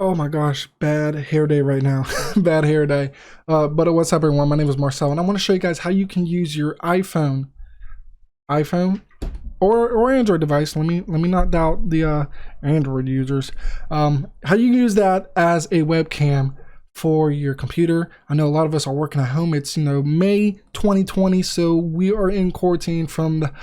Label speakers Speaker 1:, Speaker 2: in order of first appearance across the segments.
Speaker 1: Oh my gosh, bad hair day right now. Bad hair day. But what's up, everyone? My name is Marcel, and I want to show you guys how you can use your iPhone, or Android device. Let me not doubt the Android users. How you can use that as a webcam for your computer. I know a lot of us are working at home. It's May 2020, so we are in quarantine from the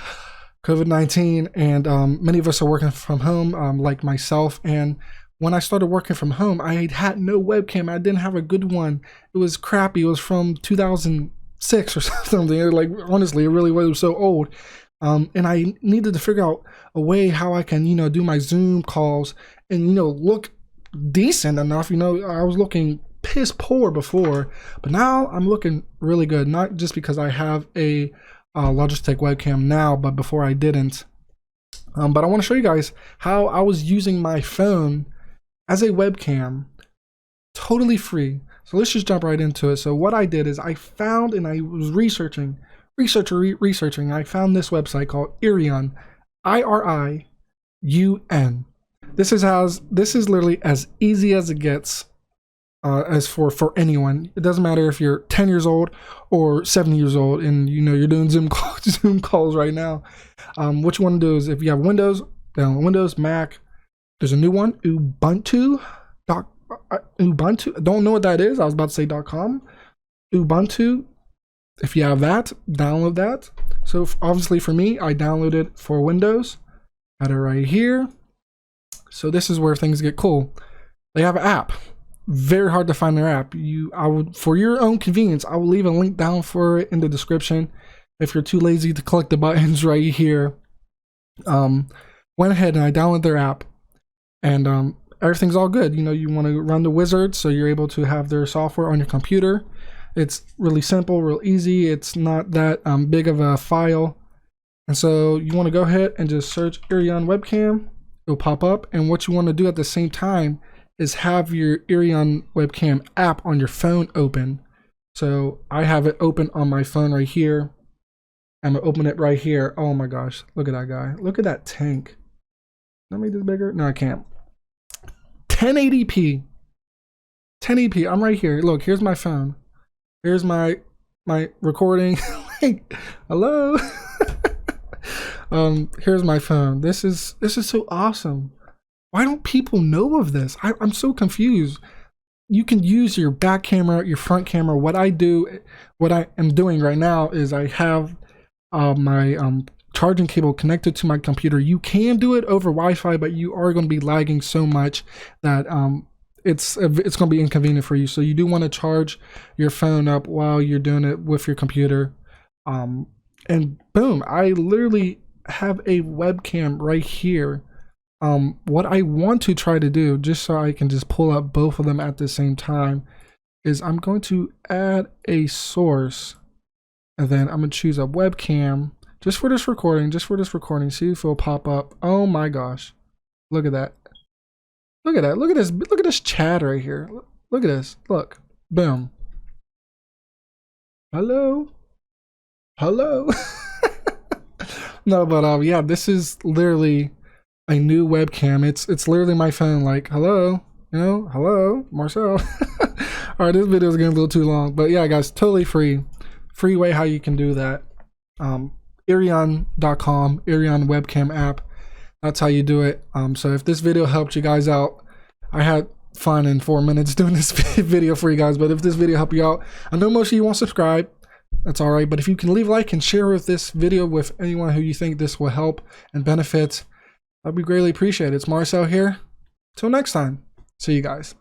Speaker 1: COVID-19, and many of us are working from home, like myself. And when I started working from home, I had no webcam. I didn't have a good one. It was crappy. It was from 2006 or something. Like, honestly, it really was. It was so old. And I needed to figure out a way how I can, do my Zoom calls and, look decent enough. I was looking piss poor before, but now I'm looking really good. Not just because I have a Logitech webcam now, but before I didn't. But I want to show you guys how I was using my phone as a webcam, totally free. So let's just jump right into it. So what I did is I found, and I was researching. I found this website called Iriun, IRIUN. This is literally as easy as it gets. As for anyone, it doesn't matter if you're 10 years old or 7 years old, and you're doing Zoom calls right now. What you want to do is, if you have Windows, download Windows, Mac. There's a new one, Ubuntu. Ubuntu. Don't know what that is. I was about to say .com. Ubuntu. If you have that, download that. So obviously for me, I downloaded for Windows. Got it right here. So this is where things get cool. They have an app. Very hard to find their app. For your own convenience, I will leave a link down for it in the description. If you're too lazy to click the buttons right here, went ahead and I downloaded their app, and everything's all good. You want to run the wizard, so you're able to have their software on your computer. It's really simple, real easy. It's not that big of a file, and so you want to go ahead and just search Iriun webcam. It'll pop up, and what you want to do at the same time is have your Iriun webcam app on your phone open. So I have it open on my phone right here. I'm gonna open it right here. Oh my gosh, look at that guy. Look at that tank. Can I make this bigger? No, I can't. 1080p. 1080p. I'm right here. Look, here's my phone. Here's my recording. Hello. Here's my phone. This is so awesome. Why don't people know of this? I'm so confused. You can use your back camera, your front camera. What I am doing right now is I have my charging cable connected to my computer. You can do it over Wi-Fi, but you are going to be lagging so much that it's going to be inconvenient for you. So you do want to charge your phone up while you're doing it with your computer. And boom, I literally have a webcam right here. What I want to try to do, just so I can just pull up both of them at the same time, is I'm going to add a source, and then I'm going to choose a webcam just for this recording, see if it'll pop up. Oh my gosh. Look at that. Look at that. Look at this chat right here. Look at this. Look. Boom. Hello. No, but yeah, this is literally a new webcam. It's literally my phone, like, hello, hello, Marcel. All right, this video is getting a little too long, but yeah, guys, totally free way how you can do that. Iriun.com, Iriun webcam app. That's how you do it. So if this video helped you guys out, I had fun in 4 minutes doing this video for you guys, but if this video helped you out, I know most of you won't subscribe. That's all right, but if you can leave a like and share with this video with anyone who you think this will help and benefit, that'd be greatly appreciated. It's Marcel here. Till next time. See you guys.